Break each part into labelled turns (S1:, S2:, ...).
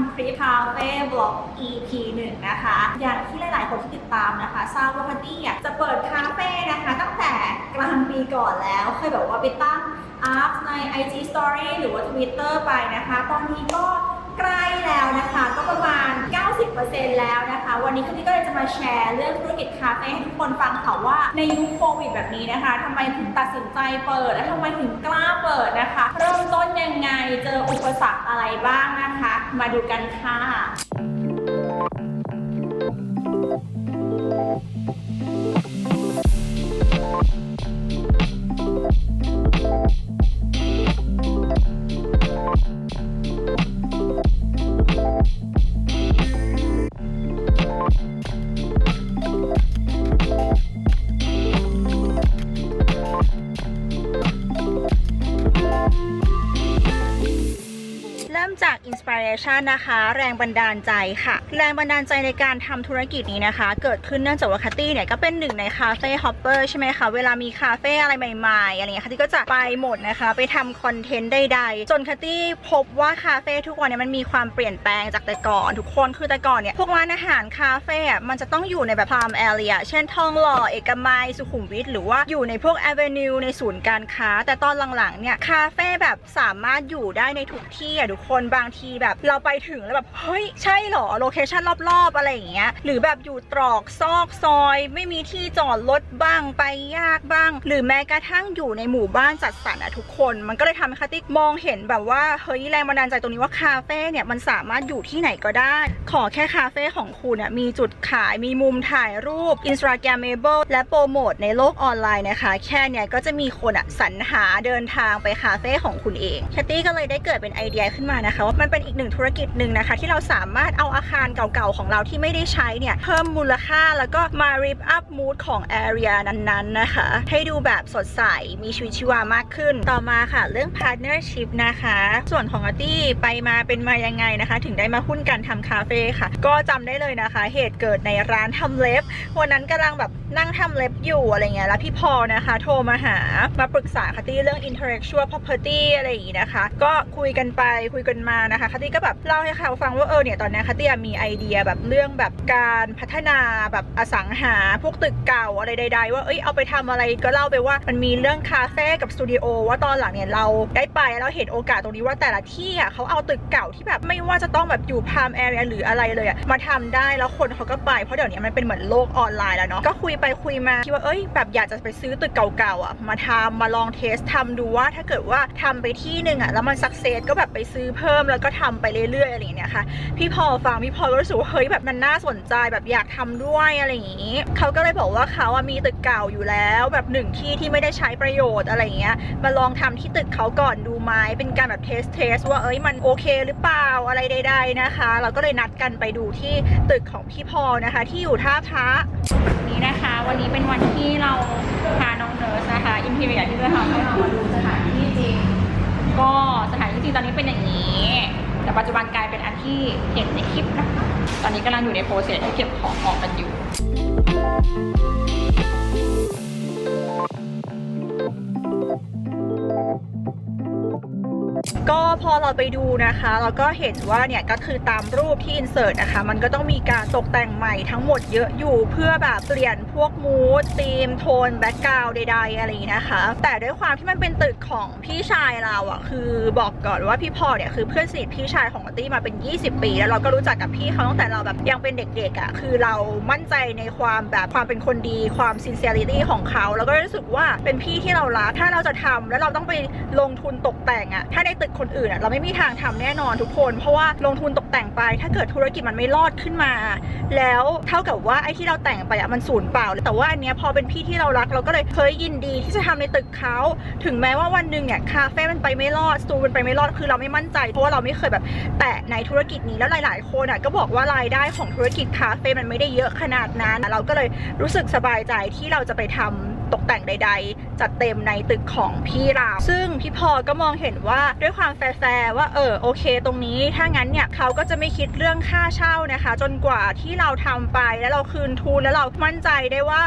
S1: ำคลิปคาเฟ่บล็อก EP 1นะคะอย่างที่หลายๆคนที่ติดตามนะคะทราบว่าพัตตี้จะเปิดคาเฟ่นะคะตั้งแต่กลางปีก่อนแล้วเคยแบบว่าไปตั้งอัพใน IG Story หรือว่า Twitter ไปนะคะตอนนี้ก็ใกล้แล้วนะคะก็ประมาณ 90% แล้วนะคะวันนี้พี่ก็เลยจะมาแชร์เรื่องธุรกิจคาเฟ่ให้ทุกคนฟังค่ะว่าในยุคโควิดแบบนี้นะคะทำไมถึงตัดสินใจเปิดและทำไมถึงกล้าเปิดนะคะเริ่มต้นยังไงเจออุปสรรคอะไรบ้างนะคะมาดูกันค่ะจากอินสปิเรชันนะคะแรงบันดาลใจค่ะแรงบันดาลใจในการทำธุรกิจนี้นะคะเกิดขึ้นเนื่องจากว่าคัตตี้เนี่ยก็เป็นหนึ่งในคาเฟ่ฮอปเปอร์ใช่ไหมคะเวลามีคาเฟ่อะไรใหม่ๆอะไรเงี้ยคัตตี้ก็จะไปหมดนะคะไปทำคอนเทนต์ใดๆจนคัตตี้พบว่าคาเฟ่ทุกวันนี้มันมีความเปลี่ยนแปลงจากแต่ก่อนทุกคนคือแต่ก่อนเนี่ยพวกร้านอาหารคาเฟ่มันจะต้องอยู่ในแบบพามแอเรียเช่นทองหล่อเอกมัยสุขุมวิทหรือว่าอยู่ในพวกแอเวนิวในศูนย์การค้าแต่ตอนหลังๆเนี่ยคาเฟ่แบบสามารถอยู่ได้ในทุกที่อ่ะทุกคนบางทีแบบเราไปถึงแล้วแบบเฮ้ยใช่หรอโลเคชั่นรอบๆอะไรอย่างเงี้ยหรือแบบอยู่ตรอกซอกซอยไม่มีที่จอดรถบ้างไปยากบ้างหรือแม้กระทั่งอยู่ในหมู่บ้านจัดสรรทุกคนมันก็เลยทำให้คัตตี้มองเห็นแบบว่าเฮ้ยแรงบันดาลใจตรงนี้ว่าคาเฟ่เนี่ยมันสามารถอยู่ที่ไหนก็ได้ขอแค่คาเฟ่ของคุณเนี่ยมีจุดขายมีมุมถ่ายรูป Instagramable และโปรโมทในโลกออนไลน์นะคะแค่เนี่ยก็จะมีคนสรรหาเดินทางไปคาเฟ่ของคุณเองคัตตี้ก็เลยได้เกิดเป็นไอเดียขึ้นมานะคะว่ามันเป็นอีกหนึ่งธุรกิจหนึ่งนะคะที่เราสามารถเอาอาคารเก่าๆของเราที่ไม่ได้ใช้เนี่ยเพิ่มมูลค่าแล้วก็มา rip up mood ของ area นั้นๆนะคะให้ดูแบบสดใสมีชีวิตชีวามากขึ้นต่อมาค่ะเรื่อง partnership นะคะส่วนของอาร์ตี้ไปมาเป็นมายังไงนะคะถึงได้มาหุ้นกันทำคาเฟ่ค่ะก็จำได้เลยนะคะเหตุเกิดในร้านทำเล็บวันนั้นกำลังแบบนั่งทำเล็บอยู่อะไรเงี้ยแล้วพี่พอนะคะโทรมาหามาปรึกษาคัตตี้เรื่อง intellectual property อะไรอย่างงี้นะคะก็คุยกันไปคุยกันมานะคะคัตตี้ก็แบบเล่าให้เขาฟังว่าเนี่ยตอนนี้คัตตี้มีไอเดียแบบเรื่องแบบการพัฒนาแบบอสังหาพวกตึกเก่าอะไรใดๆว่าเอาไปทำอะไรก็เล่าไปว่ามันมีเรื่องคาเฟ่กับสตูดิโอว่าตอนหลังเนี่ยเราได้ไปแล้วเห็นโอกาสตรงนี้ว่าแต่ละที่เขาเอาตึกเก่าที่แบบไม่ว่าจะต้องแบบอยู่พามแอเรียหรืออะไรเลยมาทำได้แล้วคนเขาก็ไปเพราะเดี๋ยวนี้มันเป็นเหมือนโลกออนไลน์แล้วเนาะก็คุยไปคุยมาคิดว่าแบบอยากจะไปซื้อตึกเก่าๆมาทำมาลองเทสทำดูว่าถ้าเกิดว่าทำไปที่หนึ่งแล้วมันสักเซสก็แบบไปซื้อเพิ่มแล้วก็ทำไปเรื่อยๆอะไรอย่างเงี้ยค่ะพี่พอฟังพี่พอก็รู้สึกว่าเฮ้ยแบบมันน่าสนใจแบบอยากทำด้วยอะไรอย่างงี้เขาก็เลยบอกว่าเขามีตึกเก่าอยู่แล้วแบบหนึ่งที่ที่ไม่ได้ใช้ประโยชน์อะไรอย่างเงี้ยมาลองทำที่ตึกเขาก่อนดูไหมเป็นการแบบเทสว่ามันโอเคหรือเปล่าอะไรใดๆนะคะเราก็เลยนัดกันไปดูที่ตึกของพี่พอนะคะที่อยู่ท่าพระนี้นะคะวันนี้เป็นวันที่เราพาน้องเนิร์สนะคะอินทีเรียที่จะทำให้เรามาดูสถานที่จริงก็สถานที่จริงตอนนี้เป็นอย่างนี้แต่ปัจจุบันกลายเป็นอันที่เห็นในคลิปนะคะตอนนี้กำลังอยู่ในโปรเซสที่เก็บของออกกันอยู่ก็พอเราไปดูนะคะเราก็เห็นว่าเนี่ยก็คือตามรูปที่อินเสิร์ตนะคะมันก็ต้องมีการตกแต่งใหม่ทั้งหมดเยอะอยู่เพื่อแบบเปลี่ยนพวกมูดธีมโทนแบ็คกราวด์ใดๆอะไรอย่างนี้นะคะแต่ด้วยความที่มันเป็นตึกของพี่ชายเราคือบอกก่อนว่าพี่พอเนี่ยคือเพื่อนสนิทพี่ชายของอาร์ตี้มาเป็น20 ปีแล้วเราก็รู้จักกับพี่เขาตั้งแต่เราแบบยังเป็นเด็กๆคือเรามั่นใจในความแบบความเป็นคนดีความ sincerity ของเขาแล้วก็รู้สึกว่าเป็นพี่ที่เรารักถ้าเราจะทำแล้วเราต้องไปลงทุนตกแต่งถ้าในตึกคนอื่นเราไม่มีทางทำแน่นอนทุกคนเพราะว่าลงทุนตกแต่งไปถ้าเกิดธุรกิจมันไม่รอดขึ้นมาแล้วเท่ากับว่าไอ้ที่เราแต่งไปมันสูญเปล่าแต่ว่าอันเนี้ยพอเป็นพี่ที่เรารักเราก็เลยยินดีที่จะทำในตึกเขาถึงแม้ว่าวันหนึ่งเนี่ยคาเฟ่มันไปไม่รอดสตูมันไปไม่รอดคือเราไม่มั่นใจเพราะว่าเราไม่เคยแบบแตะในธุรกิจนี้แล้วหลายๆคนก็บอกว่ารายได้ของธุรกิจคาเฟ่มันไม่ได้เยอะขนาดนั้นเราก็เลยรู้สึกสบายใจที่เราจะไปทำ ตกแต่งใดๆจัดเต็มในตึกของพี่เราซึ่งพี่พอก็มองเห็นว่าด้วยความแฟร์ว่าโอเคตรงนี้ถ้างั้นเนี่ยเขาก็จะไม่คิดเรื่องค่าเช่านะคะจนกว่าที่เราทำไปแล้วเราคืนทุนแล้วเรามั่นใจได้ว่า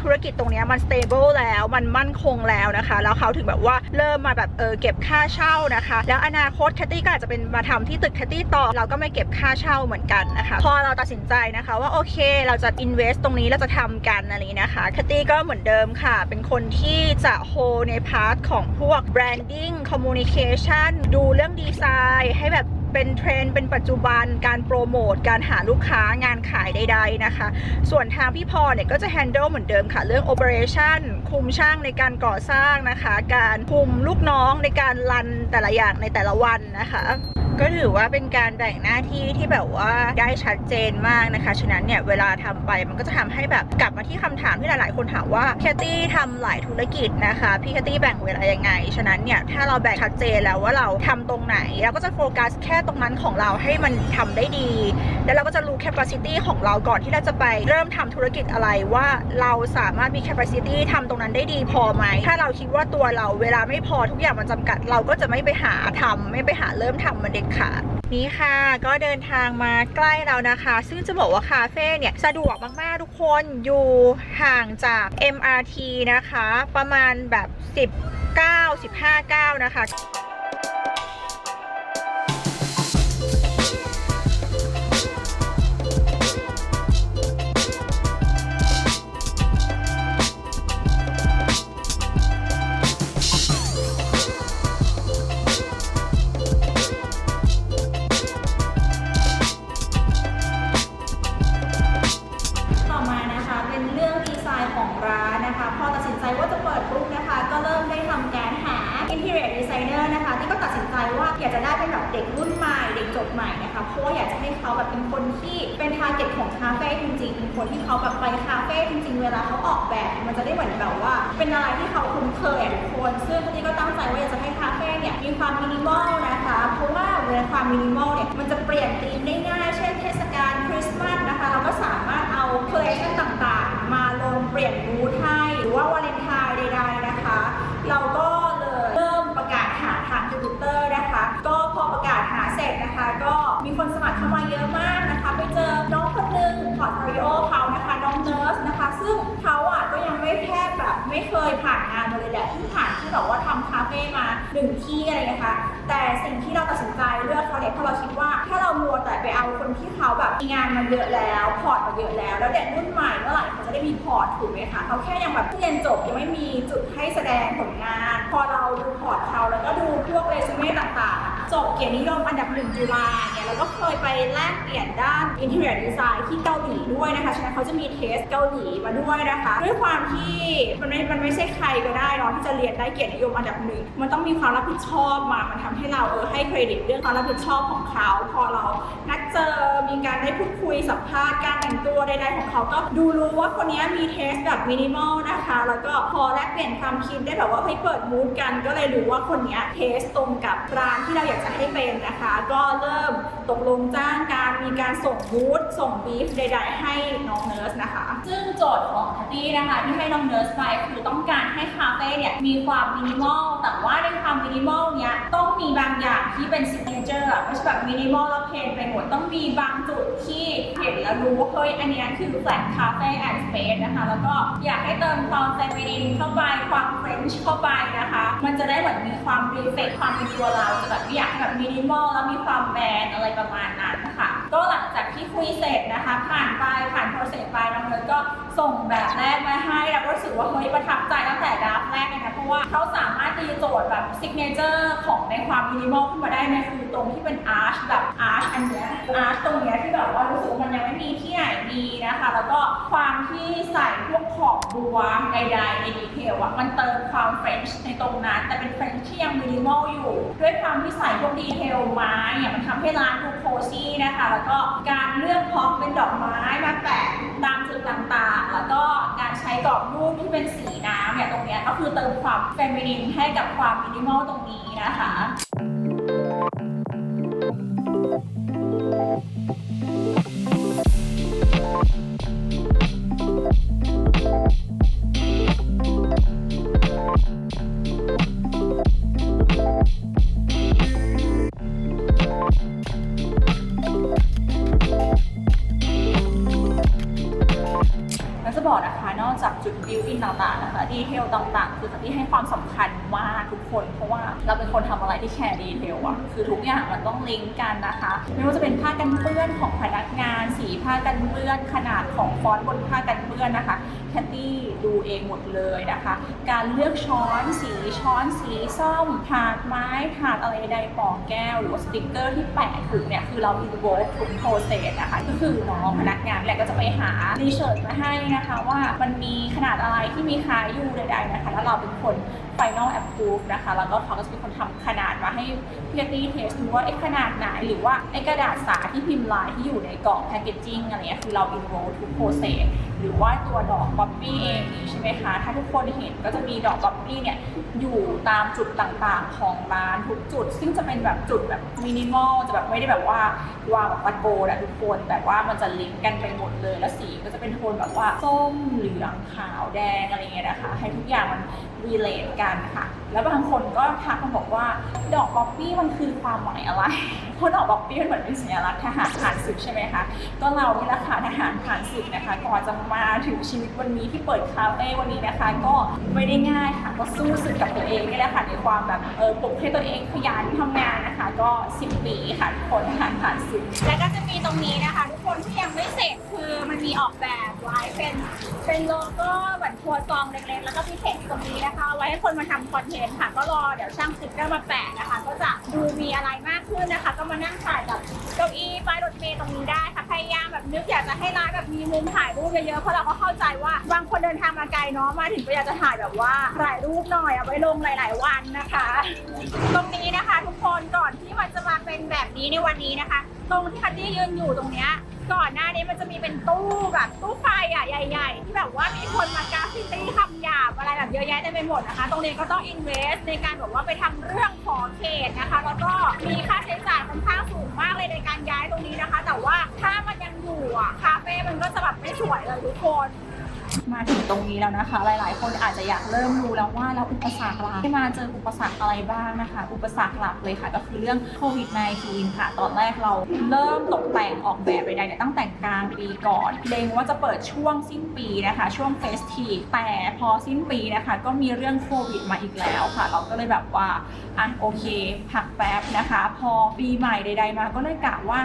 S1: ธุรกิจตรงนี้มัน stable แล้วมันมั่นคงแล้วนะคะแล้วเขาถึงแบบว่าเริ่มมาแบบเก็บค่าเช่านะคะแล้วอนาคตแคตตี้ก็อาจจะเป็นมาทำที่ตึกแคตตี้ต่อเราก็ไม่เก็บค่าเช่าเหมือนกันนะคะพอเราตัดสินใจนะคะว่าโอเคเราจะ invest ตรงนี้เราจะทำกันอะไรนะคะแคตตี้ก็เหมือนเดิมค่ะเป็นคนที่จะโฮในพาร์ทของพวก branding communication ดูเรื่องดีไซน์ให้แบบเป็นเทรนด์เป็นปัจจุบันการโปรโมทการหาลูกค้างานขายใดๆนะคะส่วนทางพี่พอเนี่ยก็จะ handle เหมือนเดิมค่ะเรื่อง operation คุมช่างในการก่อสร้างนะคะการคุมลูกน้องในการรันแต่ละอย่างในแต่ละวันนะคะก็ถือว่าเป็นการแบ่งหน้าที่ที่แบบว่าได้ชัดเจนมากนะคะฉะนั้นเนี่ยเวลาทำไปมันก็จะทำให้แบบกลับมาที่คำถามที่หลายๆคนถามว่าแคตตี้ทำหลายธุรกิจนะคะพี่แคตตี้แบ่งเวลายังไงฉะนั้นเนี่ยถ้าเราแบ่งชัดเจนแล้วว่าเราทำตรงไหนเราก็จะโฟกัสแค่ตรงนั้นของเราให้มันทำได้ดีแล้วเราก็จะรู้ capacity ของเราก่อนที่เราจะไปเริ่มทำธุรกิจอะไรว่าเราสามารถมี capacity ทำตรงนั้นได้ดีพอไหมถ้าเราคิดว่าตัวเราเวลาไม่พอทุกอย่างมันจำกัดเราก็จะไม่ไปหาทำไม่ไปหาเริ่มทำมันเด็ดขาดนี่ค่ะก็เดินทางมาใกล้แล้วนะคะซึ่งจะบอกว่าคาเฟ่เนี่ยสะดวกมากๆทุกคนอยู่ห่างจาก MRT นะคะประมาณแบบ19-15 ก้าวนะคะอยากจะได้เป็นแบบเด็กรุ่นใหม่เด็กจบใหม่นะคะเพราะว่าอยากจะให้เขาแบบเป็นคนที่เป็นทาร์เก็ตของคาเฟ่จริงๆเป็นคนที่เขาแบบไปคาเฟ่จริงๆเวลาเขาออกแบบมันจะได้เหมือนแบบว่าเป็นอะไรที่เขาคุ้นเคยทุกคนซึ่งที่ก็ตั้งใจว่าอยากจะให้คาเฟ่เนี่ยมีความมินิมอลนะคะเพราะว่าเวลาความมินิมอลเนี่ยมันจะเปลี่ยนธีมได้ง่ายเช่นเทศกาลคริสต์มาสนะคะเราก็สามารถเอาคอลเลคชั่นต่างๆมาลงเปลี่ยนมูดให้หรือว่าวาเลนไทน์ใดๆนะคะเราก็เลยเริ่มประกาศหาทาง Twitter นะคะก็พอประกาศหาเสร็จนะคะก็มีคนสมัครเข้ามาเยอะมากนะคะไปเจอน้องคนนึงพอร์ตโฟลิโอเขานะคะน้องเนิร์สนะคะซึ่งเขาก็ยังไม่แทบแบบไม่เคยผ่านงานมาเลยแหละที่ผ่านที่แบบว่าทำคาเฟ่มา1ที่อะไรนะคะแต่สิ่งที่เราตัดสินใจเลือกเขาเนี่ยเพราะเราคิดว่าถ้าเรามัวแต่ไปเอาคนที่เขาแบบมีงานมาเยอะแล้วพอร์ตมาเยอะแล้วเด็กรุ่นใหม่เมื่อไหร่เขาจะได้มีพอร์ตถูกไหมคะเขาแค่ยังแบบเรียนจบยังไม่มีจุดให้แสดงผลงานพอเราดูพอร์ตเขาแล้วก็ดูพวกเรซูเม่ต่างๆจบเกียรตินิยมอันดับ1จุฬาเนี่ยแล้วก็เคยไปแลกเปลี่ยนด้าน Interior Design ที่เกาหลีด้วยนะคะฉะนั้นเขาจะมีเทสเกาหลีมาด้วยนะคะด้วยความที่มันไม่ใช่ใครก็ได้เนาะที่จะเรียนได้เกียรตินิยมอันดับ1มันต้องมีความรับผิดชอบมันทำให้เราให้เครดิตเรื่องความรับผิดชอบของเขาพอเรานัดเจอมีการได้พูดคุยสัมภาษณ์การแต่งตัวใดๆของเขาก็ดูรู้ว่าคนนี้มีเทสแบบมินิมอลนะคะแล้วก็พอแลกเปลี่ยนความคิดได้แบบว่าเปิดมูดกันก็เลยรู้ว่าคนนี้เทสตรงกับร้านที่เราอยากจะให้เป็นนะคะก็เริ่มตกลงจ้างการมีการส่งบูธส่งบีฟใดๆให้น้องเนิร์สนะคะซึ่งโจทย์ของแคตตี้นะคะที่ให้น้องเนิร์สไปคือต้องการให้คาเฟ่เนี่ยมีความมินิมอลแต่ว่าในความมินิมอลเนี้ยต้องมีบางอย่างที่เป็นซิกเนเจอร์ไม่ใช่แบบมินิมอลแล้วเพลนไปหมดต้องมีบางจุดที่เห็นแล้วรู้ว่าเฮ้ยอันนี้คือแฟลตคาเฟ่แอนด์สเปซนะคะแล้วก็อยากให้เติมความเฟมินินเข้าไปความเฟรนช์เข้าไปนะคะมันจะได้เหมือนมีความรีเฟกความเป็นตัวเราจะแบบไม่อยากให้แบบมินิมอลแล้วมีความแบนอะไรประมาณนั้นนะคะก็หลังจากที่คุยเสร็จนะคะผ่านโปรเซสไปน้องเนิร์สก็ส่งแบบแรกมาให้เราก็รู้สึกว่าเฮ้ยประทับใจตั้งแต่ดราฟแรกเลยนะเพราะว่าเขาสามารถตีโจทย์แบบซิกเนเจอร์ของในความมินิมอลขึ้นมาได้ในคือตรงที่เป็นอาร์ชแบบอาร์ชอันเนี้ยอาร์ชตรงเนี้ยที่แบบว่ารู้สึกมันยังไม่มีที่ไหนมีนะคะแล้วก็ความที่ใส่พวกขอบบัวใดๆในดีเทลมันเติมความเฟรนช์ในตรงนั้นแต่เป็นเฟรนช์ที่ยังมินิมอลอยู่ด้วยความที่ใส่พวกดีเทลไม้มันทำให้ร้านดูโคซี่นะคะแล้วก็การเลือกพร็อพเป็นดอกไม้มาแปะตามจุดต่างๆแล้วก็การใช้กรอบรูปที่เป็นสีน้ำเนี่ยตรงเนี้ยก็คือเติมความเฟมินินให้กับความมินิมอลตรงนี้นะคะ
S2: ที่ให้ความสำคัญมากทุกคนเพราะว่าเราเป็นคนทำอะไรที่แคร์ดีเทลอะคือทุกอย่างมันต้องลิงก์กันนะคะไม่ว่าจะเป็นผ้ากันเปื้อนของพนักงานสีผ้ากันเปื้อนขนาดของฟอนต์บนผ้ากันเปื้อนนะคะแคทตี้ดูเองหมดเลยนะคะการเลือกช้อนสีส้มถาดไม้ถาดอะไรใดปอกแก้วหรือว่าสติกเกอร์ที่แปะถึงเนี่ยคือเราอินโวลทุกโปรเซสนะคะก็คือน้องพนักงานแหละก็จะไปหารีเสิร์ชมาให้นะคะว่ามันมีขนาดอะไรที่มีขายอยู่ใดๆนะคะแล้วเราเป็นคน Final Approve นะคะแล้วก็เขาก็จะเป็นคนทำขนาดมาให้พี่แคทตี้เทสดูว่าขนาดไหนหรือว่ากระดาษสาที่พิมพ์ลายที่อยู่ในกล่องแพคเกจจิ้งอะไรเงี้ยคือเราอินโวลทุกโปรเซสหรือว่าตัวดอกป๊อปปี้เองนี่ใช่ไหมคะถ้าทุกคนเห็นก็จะมีดอกป๊อปปี้เนี่ยอยู่ตามจุดต่างๆของร้านทุกจุดซึ่งจะเป็นแบบจุดแบบมินิมอลจะแบบไม่ได้แบบว่าวางแบบตะโกนทุกคนแบบว่ามันจะลิงก์กันไปหมดเลยแล้วสีก็จะเป็นโทนแบบว่าส้มเหลืองขาวแดงอะไรเงี้ยนะคะให้ทุกอย่างมันรีเลทกันค่ะแล้วบางคนก็ทักมาบอกว่าดอกป๊อปปี้มันคือความหมายอะไรเพราะดอกป๊อปปี้มันเหมือนเป็นสัญลักษณ์ทหารผ่านศึกใช่ไหมคะก็เรานี่แหละค่ะทหารผ่านศึกนะคะก่อนจะมาถึงชีวิตวันนี้ที่เปิดคาเฟ่วันนี้นะคะก็ไม่ได้ง่ายค่ะก็สู้ศึกกับตัวเองนี่แหละค่ะในความแบบปลุกให้ตัวเองขยันทำงานนะคะก็10 ปีค่ะทุกคนทหารผ่านศึกแล้วก็จะมีตรงนี้นะคะทุกคนที่ยังไม่เสร็จคือมันมีออกแบบไว้เป็นโลโก้เหมือนทัวร์ซองเล็กๆแล้วก็มีเท็กซ์ตรงนี้นะคะไว้ให้คนมาทำคอนเทนต์ค่ะก็รอเดี๋ยวช่างสติ๊กเกอร์มาแปะนะคะก็จะดูมีอะไรมากขึ้นนะคะก็มานั่งถ่ายกับเก้าอี้ป้ายรถเมล์ตรงนี้ได้ค่ะพยายามแบบนึกอยากจะให้ร้านแบบมีมุมถ่ายรูปเยอะๆเพราะเราก็เข้าใจว่าบางคนเดินทางมาไกลเนาะมาถึงก็อยากจะถ่ายแบบว่าถ่ายรูปหน่อยเอาไว้ลงหลายๆวันนะคะตรงนี้นะคะทุกคนก่อนที่มันจะมาเป็นแบบนี้ในวันนี้นะคะตรงที่คัตตี้ยืนอยู่ตรงเนี้ยก่อนหน้านี้มันจะมีเป็นตู้แบบตู้ไฟอ่ะใหญ่ๆที่แบบว่ามีคนมากราฟฟิตี้คำหยาบอะไรแบบเยอะแยะเต็มไปหมดนะคะตรงนี้ก็ต้องอินเวสในการแบบว่าไปทำเรื่องขอเขตนะคะแล้วก็มีค่าใช้จ่ายค่อนข้างสูงมากเลยในการย้ายตรงนี้นะคะแต่ว่าถ้ามันยังอยู่อ่ะคาเฟ่มันก็จะแบบไม่สวยเลยทุกคนมาถึงตรงนี้แล้วนะคะหลายๆคนอาจจะอยากเริ่มรู้แล้วว่าแล้วอุปสรรคล่ะที่มาเจออุปสรรคอะไรบ้างนะคะอุปสรรคหลักเลยค่ะก็คือเรื่องโควิด -19 ค่ะตอนแรกเราเริ่มตกแต่งออกแบบใดๆเนี่ยตั้งแต่กลางปีก่อนเล็งว่าจะเปิดช่วงสิ้นปีนะคะช่วงเฟสทีฟแต่พอสิ้นปีนะคะก็มีเรื่องโควิดมาอีกแล้วค่ะเราก็เลยแบบว่าโอเคพักแป๊บนะคะพอปีใหม่ใดๆมาก็เลยกะว่า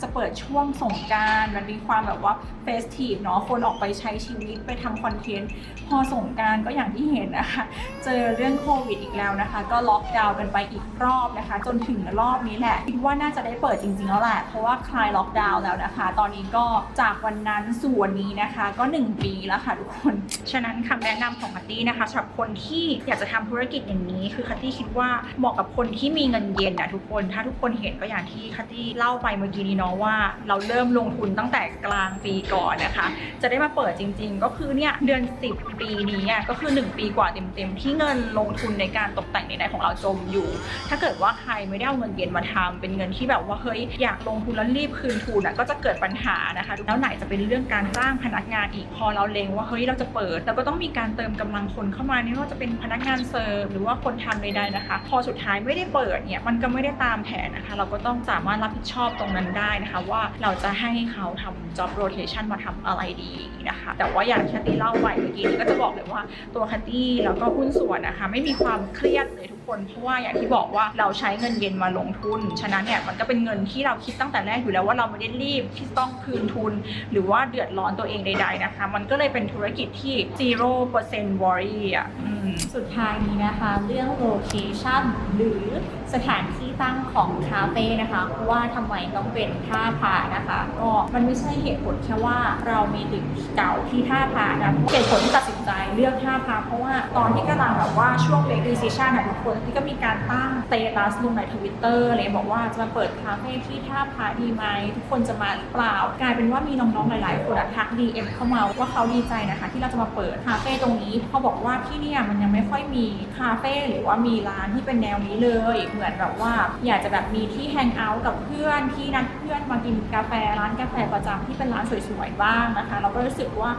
S2: จะเปิดช่วงสงกรานต์มันมีความแบบว่าเฟสทีฟเนาะคนออกไปใช้ชีวิตไปทำคอนเทนต์พอสงกรานต์ก็อย่างที่เห็นนะคะเจอเรื่องโควิดอีกแล้วนะคะก็ล็อกดาวน์กันไปอีกรอบนะคะจนถึงรอบนี้แหละคิดว่าน่าจะได้เปิดจริงๆแล้วแหละเพราะว่าคลายล็อกดาวน์แล้วนะคะตอนนี้ก็จากวันนั้นสู่วันนี้นะคะก็1 ปีแล้วค่ะทุกคนฉะนั้นคำแนะนำของคัตตี้นะคะสำหรับคนที่อยากจะทำธุรกิจอย่างนี้คือคัตตี้คิดว่าเหมาะกับคนที่มีเงินเย็นทุกคนถ้าทุกคนเห็นก็อย่างที่คัตตี้เล่าไปเมื่อกี้นี้เนาะว่าเราเริ่มลงทุนตั้งแต่กลางปีก่อนนะคะจะได้มาเปิดจริงๆก็คือเนี่ยเดือน10 ปีนี้ก็คือ1 ปีกว่าเต็มๆที่เงินลงทุนในการตกแต่งในของเราจมอยู่ถ้าเกิดว่าใครไม่ได้เอาเงินเย็นมาทำเป็นเงินที่แบบว่าเฮ้ยอยากลงทุนแล้วรีบคืนทุนก็จะเกิดปัญหานะคะแล้วไหนจะเป็นเรื่องการจ้างพนักงานอีกพอเราเล็งว่าเฮ้ยเราจะเปิดเราก็ต้องมีการเติมกำลังคนเข้ามาไม่ว่าจะเป็นพนักงานเสิร์ฟหรือว่าคนทำใดๆนะคะพอสุดท้ายไม่ได้เปิดเนี่ยมันก็ไม่ได้ตามแผนนะคะเราก็ต้องสามารถรับผิดชอบตรงนั้นได้นะคะว่าเราจะให้เขาทำ job rotation มาทำอะไรดีนะคะแต่ว่าอย่างที่คัตตี้เล่าไปเมื่อกี้ก็จะบอกเลยว่าตัวคัตตี้แล้วก็หุ้นส่วนนะคะไม่มีความเครียดเลยทุกคนเพราะว่าอย่างที่บอกว่าเราใช้เงินเย็นมาลงทุนฉะนั้นเนี่ยมันก็เป็นเงินที่เราคิดตั้งแต่แรกอยู่แล้วว่าเราไม่ได้รีบที่ต้องคืนทุนหรือว่าเดือดร้อนตัวเองใดๆนะคะมันก็เลยเป็นธุรกิจที่ 0% worry สุดท้ายนี้นะคะเรื่อง location หรือสถานที่ตั้งของคาเฟ่นะคะว่าทำไมต้องเป็นท่าพานะคะก็มันไม่ใช่เหตุผลแค่ว่าเรามีตึกเก่าที่ท่าพานะเหตุผลที่ตัดสินใจเลือกท่าพาเพราะว่าตอนที่กำลังแบบว่าช่วง make decision ทุกคนที่ก็มีการตั้ง status ลงใน Twitter เลยบอกว่าจะมาเปิดคาเฟ่ที่ท่าพาดีไหมทุกคนจะมาหรือเปล่ากลายเป็นว่ามีน้องๆหลายๆคนทัก DM เข้ามาว่าเขาดีใจนะคะที่เราจะมาเปิดคาเฟ่ตรงนี้เขาบอกว่าที่นี่มันยังไม่ค่อยมีคาเฟ่หรือว่ามีร้านที่เป็นแนวนี้เลยเหมือนแบบว่าอยากจะแบบมีที่แฮงเอาท์กับเพื่อนที่นัดเพื่อนมากินกาแฟร้านกาแฟประจำที่เป็นร้านสวยๆบ้างนะคะเราก็รู้สึกว่า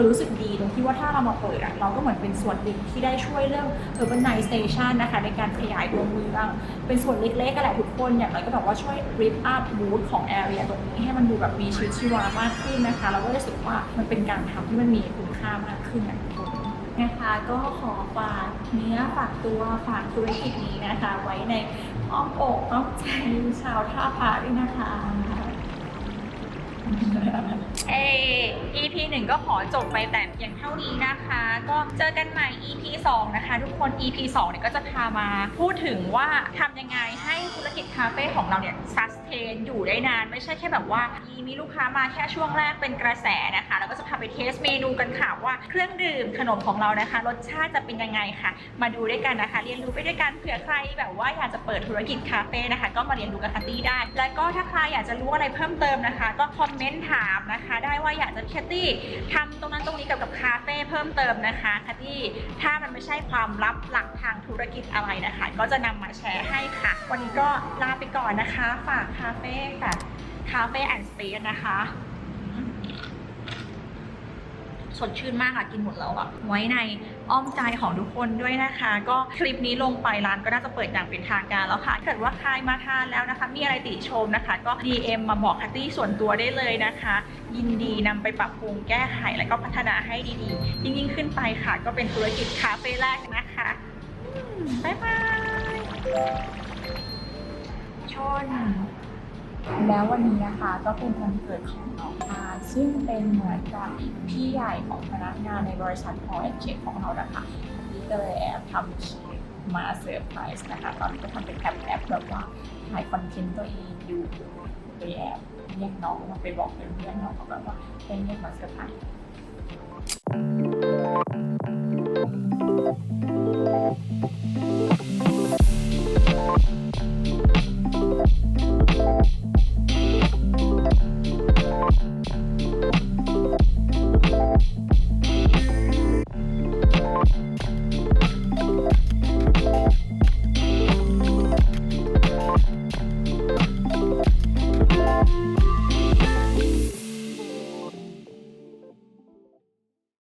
S2: รู้สึกดีตรงที่ว่าถ้าเรามาเปิดเราก็เหมือนเป็นส่วนหนึ่งที่ได้ช่วยเรื่องurbanization นะคะในการขยายตัวเมืองเป็นส่วนเล็กๆอะไรทุกคนอย่างไรก็แบบว่าช่วย lift up mood ของ area ตรงนี้ให้มันดูแบบมีชีวิตชีวามากขึ้นนะคะเราก็รู้สึกว่ามันเป็นการทำที่มันมีคุณค่ามากขึ้นนะทุกคน นะคะก็ขอฝากเนื้อฝากตัวฝากธุรกิจนี้นะคะ ไว้ในอ้อมอกอ้อมใจชาวท่าพระด้วยนะคะ EP 1ก็ขอจบไปแต่เพียงเท่านี้นะคะ ก็เจอกันใหม่ EP 2นะคะทุกคน EP 2เนี่ยก็จะพามาพูดถึงว่าทำยังไงให้ธุรกิจคาเฟ่ของเราเนี่ยซัสเทนอยู่ได้นานไม่ใช่แค่แบบว่ามีลูกค้ามาแค่ช่วงแรกเป็นกระแสนะคะแล้วก็จะพาไปเทสเมนูกันค่ะว่าเครื่องดื่มขนมของเรานะคะรสชาติจะเป็นยังไงค่ะมาดูด้วยกันนะคะเรียนรู้ไปด้วยกันเผื่อใครแบบว่าอยากจะเปิดธุรกิจคาเฟ่นะคะก็มาเรียนรู้กับคัตตี้ได้แล้วก็ถ้าใครอยากจะรู้อะไรเพิ่มเติมนะคะก็คอมเมนต์ถามนะคะได้ว่าอยากจะคัตตี้ทำตรงนั้นตรงนี้เกี่ยวกับคาเฟ่เพิ่มเติมนะคะคัตตี้ถ้ามันไม่ใช่ความลับหลักทางธุรกิจอะไรนะคะก็จะนำมาแชร์ให้ค่ะวันนี้ก็ลาไปก่อนนะคะฝากคาเฟ่ค่ะคาเฟ่แอนด์สเปซนะคะสดชื่นมากอะกินหมดแล้วอะไว้ในอ้อมใจของทุกคนด้วยนะคะก็คลิปนี้ลงไปร้านก็น่าจะเปิดอย่างเป็นทางการแล้วค่ะถ้าเกิดว่าใครมาทานแล้วนะคะมีอะไรติชมนะคะก็ DM มาบอกคัตตี้ส่วนตัวได้เลยนะคะยินดีนำไปปรับปรุงแก้ไขและก็พัฒนาให้ดีๆยิ่งขึ้นไปค่ะก็เป็นธุรกิจคาเฟ่แรกนะคะบ๊ายบายชนแล้ววันนี้นะคะก็เป็นวันเกิดของน้องอาซึ่งเป็นเหมือนกับพี่ใหญ่ของพนักงานในบริษัทพอแอนด์เชคของเรานะคะที่ก็เลยแอบทำเค้กมาเซอร์ไพรส์นะคะตอนนี้ก็ทำเป็นแอปแบบว่าถ่ายคอนเทนต์ตัวเองอยู่ไปแอบเรียกน้องมาไปบอกเพื่อนๆน้องเขาแบบว่าให้เรียกมาเซอร์ไพรส์